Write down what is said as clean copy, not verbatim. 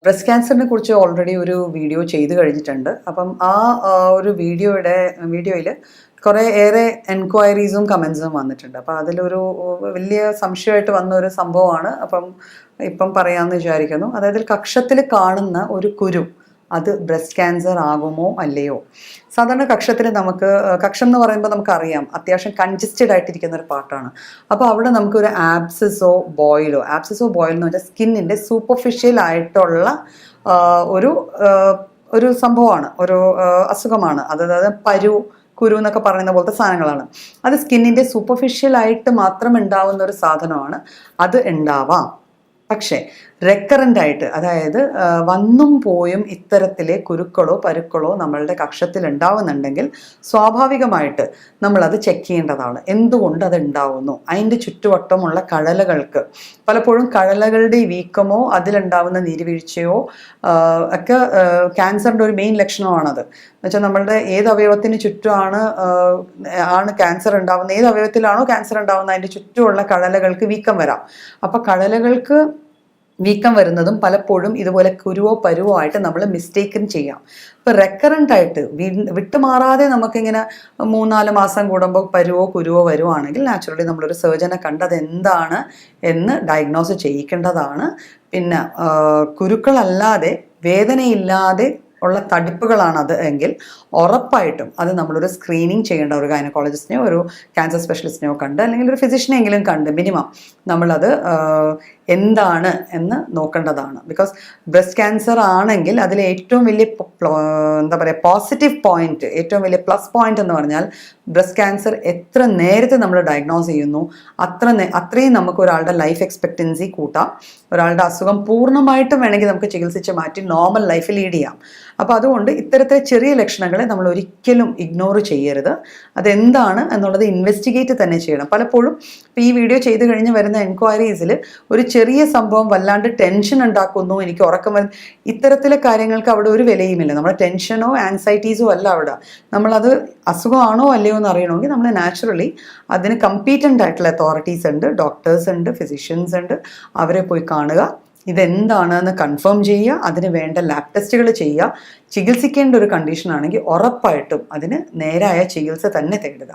Breast ക്യാൻസറിനെ കുറിച്ച് already ഒരു വീഡിയോ ചെയ്ത് കഴിഞ്ഞിട്ടുണ്ട്. അപ്പം ഒരു വീഡിയോയിൽ കുറേ ഏറെ എൻക്വയറീസും കമൻസും വന്നിട്ടുണ്ട്. അപ്പോൾ അതിലൊരു വലിയ സംശയമായിട്ട് വന്ന ഒരു സംഭവമാണ്. ഇപ്പം പറയാമെന്ന് വിചാരിക്കുന്നു. അതായത് കക്ഷത്തിൽ കാണുന്ന ഒരു കുരു അത് ബ്രസ്റ്റ് ക്യാൻസർ ആകുമോ അല്ലയോ? സാധാരണ കക്ഷം എന്ന് പറയുമ്പോൾ നമുക്കറിയാം അത്യാവശ്യം കൺജസ്റ്റഡ് ആയിട്ടിരിക്കുന്ന ഒരു പാർട്ടാണ്. അപ്പോൾ അവിടെ നമുക്കൊരു ആബ്സസോ ബോയിലോ എന്ന് പറഞ്ഞാൽ സ്കിന്നിൻ്റെ സൂപ്പർഫിഷ്യൽ ആയിട്ടുള്ള ഒരു സംഭവമാണ്, ഒരു അസുഖമാണ്. അതായത് കുരു എന്നൊക്കെ പറയുന്ന പോലത്തെ സാധനങ്ങളാണ്. അത് സ്കിന്നിൻ്റെ സൂപ്പർഫിഷ്യലായിട്ട് മാത്രം ഉണ്ടാവുന്ന ഒരു സാധനമാണ്. അത് ഉണ്ടാവാം. പക്ഷേ റെക്കറൻ്റ് ആയിട്ട്, അതായത് വന്നും പോയും ഇത്തരത്തിലെ കുരുക്കളോ പരുക്കളോ നമ്മളുടെ കക്ഷത്തിൽ ഉണ്ടാവുന്നുണ്ടെങ്കിൽ സ്വാഭാവികമായിട്ട് നമ്മളത് ചെക്ക് ചെയ്യേണ്ടതാണ്. എന്തുകൊണ്ട് അത് ഉണ്ടാവുന്നു? അതിൻ്റെ ചുറ്റുവട്ടമുള്ള കഴലകൾക്ക് പലപ്പോഴും കഴലകളുടെ വീക്കമോ അതിലുണ്ടാവുന്ന നീരുവീഴ്ചയോ ഒക്കെ ക്യാൻസറിൻ്റെ ഒരു മെയിൻ ലക്ഷണമാണത്. എന്നുവെച്ചാൽ നമ്മളുടെ ഏത് അവയവത്തിന് ചുറ്റുമാണ് ക്യാൻസർ ഉണ്ടാവുന്നത്, ഏത് അവയവത്തിലാണോ ക്യാൻസർ ഉണ്ടാവുന്നത് അതിൻ്റെ ചുറ്റുമുള്ള കഴലകൾക്ക് വീക്കം വരാം. അപ്പോൾ കഴലകൾക്ക് വീക്കം വരുന്നതും പലപ്പോഴും ഇതുപോലെ കുരുവോ പരുവോ ആയിട്ട് നമ്മൾ മിസ്റ്റേക്കൻ ചെയ്യാം. ഇപ്പോൾ റെക്കറൻ്റ് ആയിട്ട് വിട്ടുമാറാതെ നമുക്കിങ്ങനെ 3-4 മാസം കൂടുമ്പോൾ പരുവോ കുരുവോ വരുവാണെങ്കിൽ നാച്ചുറലി നമ്മളൊരു സർജനെ കണ്ട് അതെന്താണ് എന്ന് ഡയഗ്നോസ് ചെയ്യിക്കേണ്ടതാണ്. പിന്നെ കുരുക്കളല്ലാതെ വേദനയില്ലാതെ ഉള്ള തടിപ്പുകളാണത് എങ്കിൽ ഉറപ്പായിട്ടും അത് നമ്മളൊരു സ്ക്രീനിങ് ചെയ്യേണ്ട, ഒരു ഗൈനക്കോളജിസ്റ്റിനെയോ ഒരു ക്യാൻസർ സ്പെഷ്യലിസ്റ്റിനെയോ കണ്ട് അല്ലെങ്കിൽ ഒരു ഫിസിഷ്യനെങ്കിലും കണ്ട് മിനിമം നമ്മളത് എന്താണ് എന്ന് നോക്കേണ്ടതാണ്. ബിക്കോസ് ബ്രസ്റ്റ് ക്യാൻസർ ആണെങ്കിൽ അതിലെ ഏറ്റവും വലിയ പോസിറ്റീവ് പോയിന്റ്, ഏറ്റവും വലിയ പ്ലസ് പോയിന്റ് എന്ന് പറഞ്ഞാൽ ബ്രസ്റ്റ് ക്യാൻസർ എത്ര നേരത്തെ നമ്മൾ ഡയഗ്നോസ് ചെയ്യുന്നു അത്രയും നമുക്ക് ഒരാളുടെ ലൈഫ് എക്സ്പെക്റ്റൻസി കൂട്ടാം. ഒരാളുടെ അസുഖം പൂർണ്ണമായിട്ടും വേണമെങ്കിൽ നമുക്ക് ചികിത്സിച്ച് മാറ്റി നോർമൽ ലൈഫ് ലീഡ് ചെയ്യാം. അപ്പോൾ അതുകൊണ്ട് ഇത്തരത്തിലെ ചെറിയ ലക്ഷണങ്ങളെ നമ്മൾ ഒരിക്കലും ഇഗ്നോർ ചെയ്യരുത്. അതെന്താണ് എന്നുള്ളത് ഇൻവെസ്റ്റിഗേറ്റ് തന്നെ ചെയ്യണം. പലപ്പോഴും ഇപ്പോൾ ഈ വീഡിയോ ചെയ്ത് കഴിഞ്ഞ് വരുന്ന എൻക്വയറീസിൽ ഒരു ചെറിയ സംഭവം വല്ലാണ്ട് ടെൻഷൻ ഉണ്ടാക്കുന്നു, എനിക്ക് ഉറക്കം ഇത്തരത്തിലെ കാര്യങ്ങൾക്ക് അവിടെ ഒരു വിലയുമില്ല. നമ്മുടെ ടെൻഷനോ ആൻസൈറ്റീസോ അല്ല അവിടെ. നമ്മളത് അസുഖമാണോ അല്ലയോ എന്ന് അറിയണമെങ്കിൽ നമ്മൾ നാച്ചുറലി അതിന് കമ്പീറ്റൻ്റ് ആയിട്ടുള്ള അതോറിറ്റീസ് ഉണ്ട്, ഡോക്ടേഴ്സ് ഉണ്ട്, ഫിസിഷ്യൻസ് ഉണ്ട്. അവരെ പോയി കാണുക, ഇതെന്താണെന്ന് കൺഫേം ചെയ്യുക, അതിന് വേണ്ട ലാബ് ടെസ്റ്റുകൾ ചെയ്യുക. ചികിത്സിക്കേണ്ട ഒരു കണ്ടീഷൻ ആണെങ്കിൽ ഉറപ്പായിട്ടും അതിന് നേരായ ചികിത്സ തന്നെ തേടുക.